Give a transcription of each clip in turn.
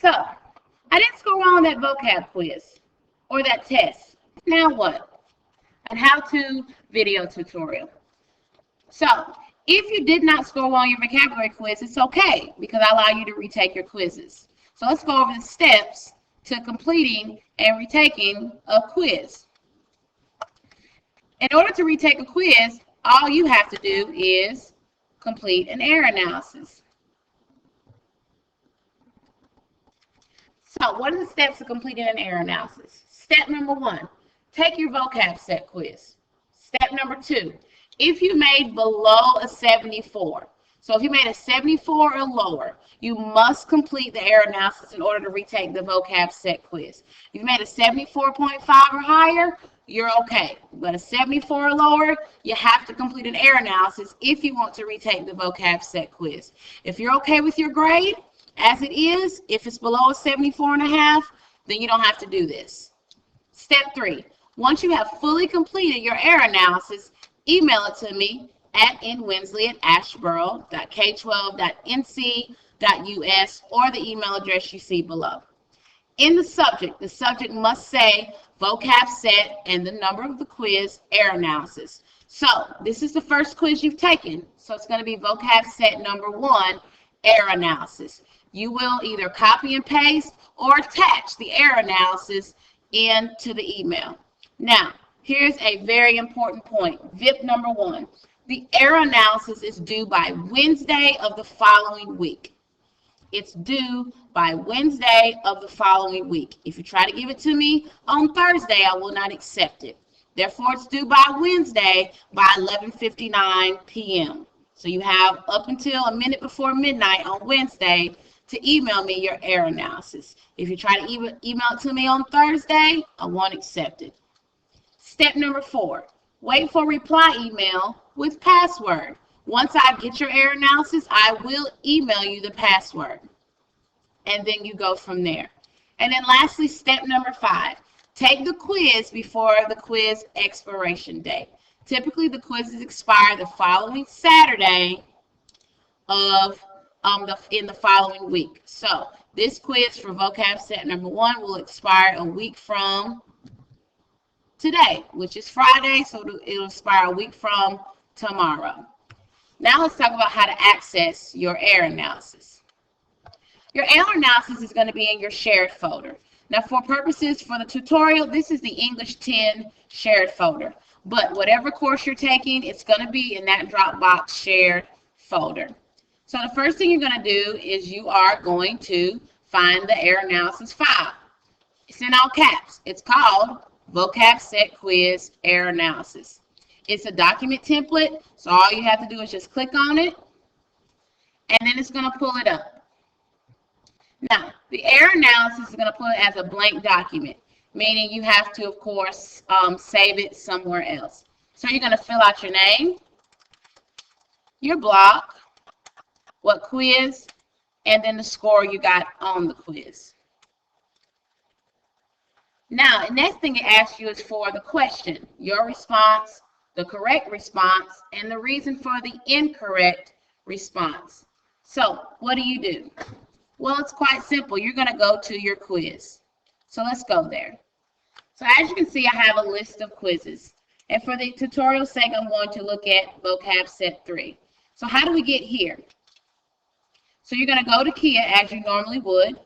So, I didn't score well on that vocab quiz or that test. Now what? A how-to video tutorial. So, if you did not score well on your vocabulary quiz, it's okay because I allow you to retake your quizzes. So let's go over the steps to completing and retaking a quiz. In order to retake a quiz, all you have to do is complete an error analysis. So what are the steps to completing an error analysis? Step number 1, take your vocab set quiz. Step number 2, if you made below a 74, so if you made a 74 or lower, you must complete the error analysis in order to retake the vocab set quiz. If you made a 74.5 or higher, you're okay. But a 74 or lower, you have to complete an error analysis if you want to retake the vocab set quiz. If you're okay with your grade as it is, if it's below a 74.5, then you don't have to do this. Step 3, once you have fully completed your error analysis, email it to me at nwinsley@asheboro.k12.nc.us or the email address you see below. In the subject must say vocab set and the number of the quiz, error analysis. So this is the first quiz you've taken, so it's going to be vocab set number 1, error analysis. You will either copy and paste or attach the error analysis into the email. Now, here's a very important point. VIP number 1. The error analysis is due by Wednesday of the following week. It's due by Wednesday of the following week. If you try to give it to me on Thursday, I will not accept it. Therefore, it's due by Wednesday by 11:59 p.m. So you have up until a minute before midnight on Wednesday to email me your error analysis. If you try to email it to me on Thursday, I won't accept it. Step number 4, wait for reply email with password. Once I get your error analysis, I will email you the password. And then you go from there. And then lastly, step number 5, take the quiz before the quiz expiration date. Typically, the quizzes expire the following Saturday in the following week. So this quiz for vocab set number 1 will expire a week from today, which is Friday, so it'll expire a week from tomorrow. Now let's talk about how to access your error analysis. Your error analysis is going to be in your shared folder. Now for purposes for the tutorial, this is the English 10 shared folder. But whatever course you're taking, it's going to be in that Dropbox shared folder. So the first thing you're going to do is you are going to find the error analysis file. It's in all caps. It's called Vocab Set Quiz Error Analysis. It's a document template, so all you have to do is just click on it, and then it's going to pull it up. Now, the error analysis is going to pull it as a blank document, meaning you have to, of course, save it somewhere else. So you're going to fill out your name, your block, what quiz, and then the score you got on the quiz. Now, the next thing it asks you is for the question, your response, the correct response, and the reason for the incorrect response. So, what do? Well, it's quite simple. You're going to go to your quiz. So, let's go there. So, as you can see, I have a list of quizzes. And for the tutorial sake, I'm going to look at Vocab Set 3. So, how do we get here? So, you're going to go to Kia as you normally would,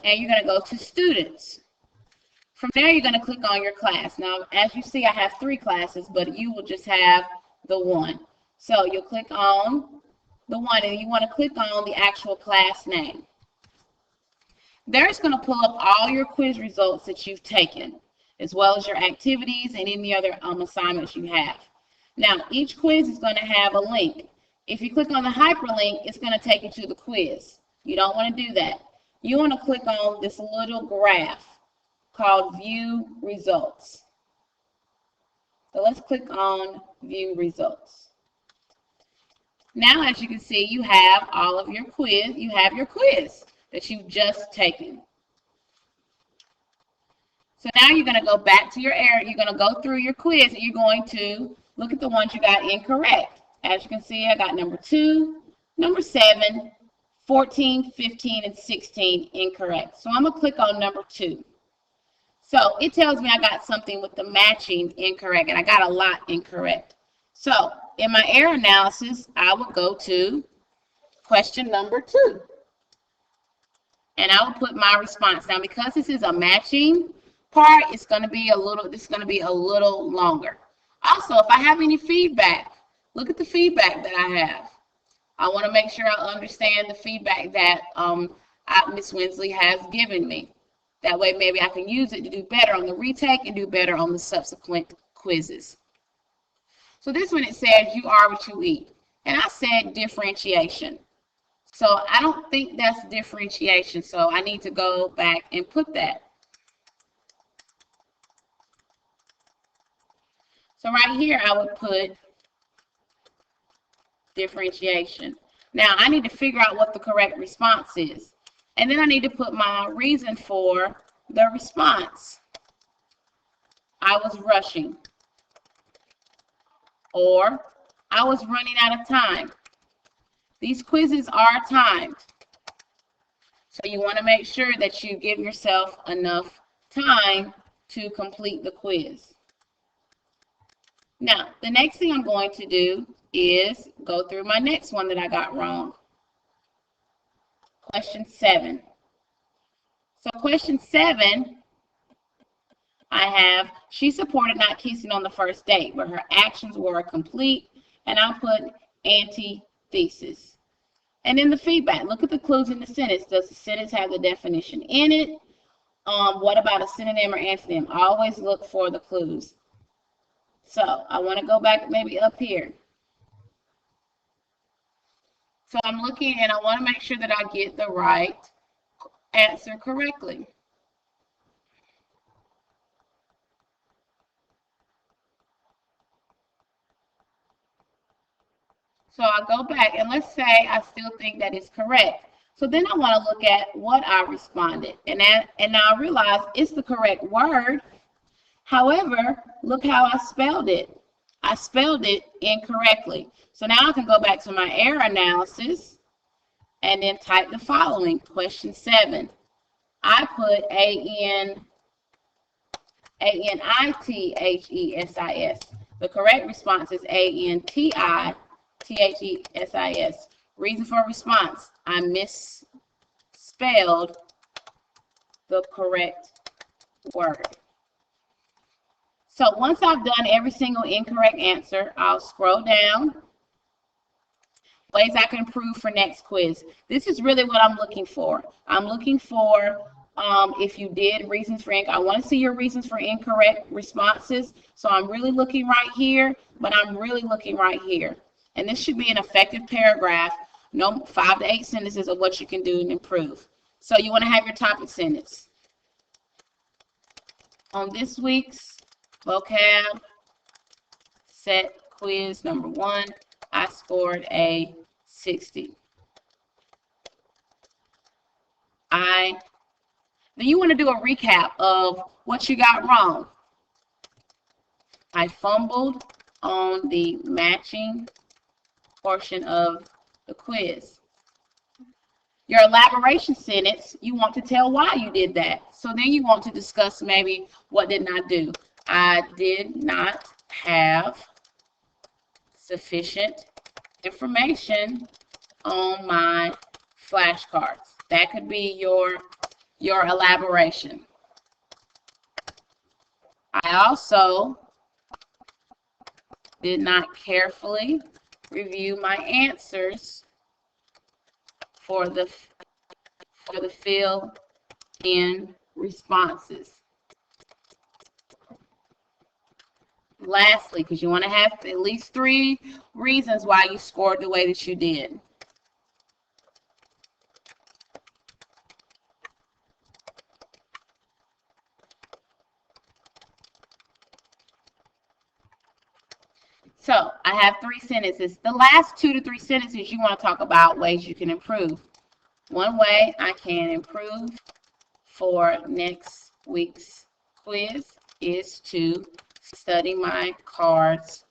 and you're going to go to Students. From there, you're going to click on your class. Now, as you see, I have 3 classes, but you will just have the 1. So you'll click on the 1, and you want to click on the actual class name. There it's going to pull up all your quiz results that you've taken, as well as your activities and any other assignments you have. Now, each quiz is going to have a link. If you click on the hyperlink, it's going to take you to the quiz. You don't want to do that. You want to click on this little graph called View Results. So let's click on View Results. Now, as you can see, you have all of your quiz. You have your quiz that you've just taken. So now you're going to go back to your area. You're going to go through your quiz, and you're going to look at the ones you got incorrect. As you can see, I got number 2, number 7, 14, 15, and 16 incorrect. So I'm going to click on number 2. So it tells me I got something with the matching incorrect, and I got a lot incorrect. So in my error analysis, I will go to question number 2. And I will put my response. Now, because this is a matching part, this is going to be a little longer. Also, if I have any feedback, look at the feedback that I have. I want to make sure I understand the feedback that Ms. Winsley has given me. That way, maybe I can use it to do better on the retake and do better on the subsequent quizzes. So this one, it says, you are what you eat. And I said differentiation. So I don't think that's differentiation. So I need to go back and put that. So right here, I would put differentiation. Now, I need to figure out what the correct response is. And then I need to put my reason for the response. I was rushing. Or I was running out of time. These quizzes are timed. So you want to make sure that you give yourself enough time to complete the quiz. Now, the next thing I'm going to do is go through my next one that I got wrong. Question 7. So question 7, I have, she supported not kissing on the first date, but her actions were complete, and I'll put antithesis. And then the feedback, look at the clues in the sentence. Does the sentence have the definition in it? What about a synonym or antonym? Always look for the clues. So I want to go back maybe up here. So I'm looking and I want to make sure that I get the right answer correctly. So I'll go back and let's say I still think that is correct. So then I want to look at what I responded. And now I realize it's the correct word. However, look how I spelled it. I spelled it incorrectly. So now I can go back to my error analysis and then type the following. Question 7. I put A-N-I-T-H-E-S-I-S. The correct response is A-N-T-I-T-H-E-S-I-S. Reason for response, I misspelled the correct word. So once I've done every single incorrect answer, I'll scroll down. Ways I can improve for next quiz. This is really what I'm looking for. I'm looking for if you did reasons for incorrect. I want to see your reasons for incorrect responses. So I'm really looking right here, but I'm really looking right here. And this should be an effective paragraph, 5 to 8 sentences of what you can do and improve. So you want to have your topic sentence. On this week's vocab set quiz number 1, I scored a 60. Then you want to do a recap of what you got wrong. I fumbled on the matching portion of the quiz. Your elaboration sentence, you want to tell why you did that. So then you want to discuss maybe what did not do. I did not have sufficient information on my flashcards. That could be your elaboration. I also did not carefully review my answers for the fill-in responses. Lastly, because you want to have at least 3 reasons why you scored the way that you did. So I have 3 sentences. The last 2 to 3 sentences you want to talk about ways you can improve. One way I can improve for next week's quiz is to study my cards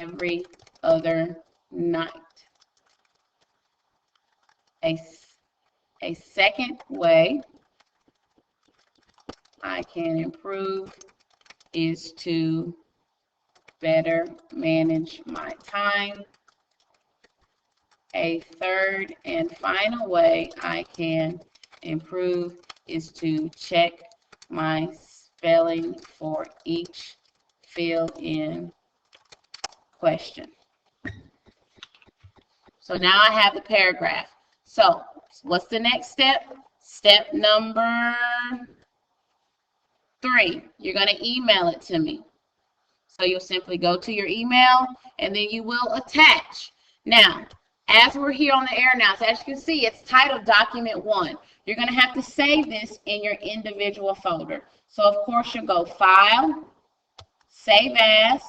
every other night. A second way I can improve is to better manage my time. A third and final way I can improve is to check my spelling for each fill-in question. So now I have the paragraph. So what's the next step? Step number 3. You're going to email it to me. So you'll simply go to your email and then you will attach. Now, as we're here on the air now, so as you can see, it's titled Document 1. You're going to have to save this in your individual folder. So, of course, you'll go File, Save As.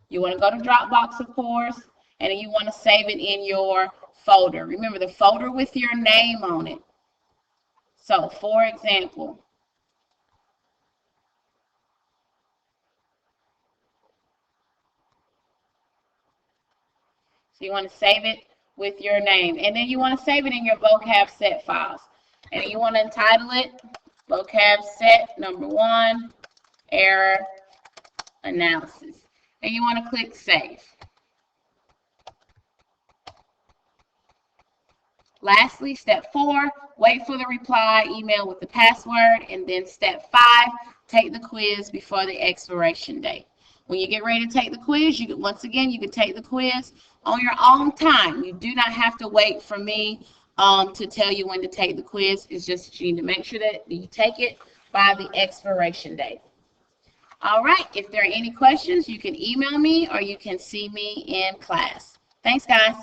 You want to go to Dropbox, of course, and then you want to save it in your folder. Remember, the folder with your name on it. So, for example, you want to save it with your name. And then you want to save it in your vocab set files. And you want to entitle it Vocab Set Number 1, Error Analysis. And you want to click Save. Lastly, step 4, wait for the reply email with the password. And then step 5, take the quiz before the expiration date. When you get ready to take the quiz, you can, once again, you can take the quiz on your own time. You do not have to wait for me to tell you when to take the quiz. It's just that you need to make sure that you take it by the expiration date. All right, if there are any questions, you can email me or you can see me in class. Thanks, guys.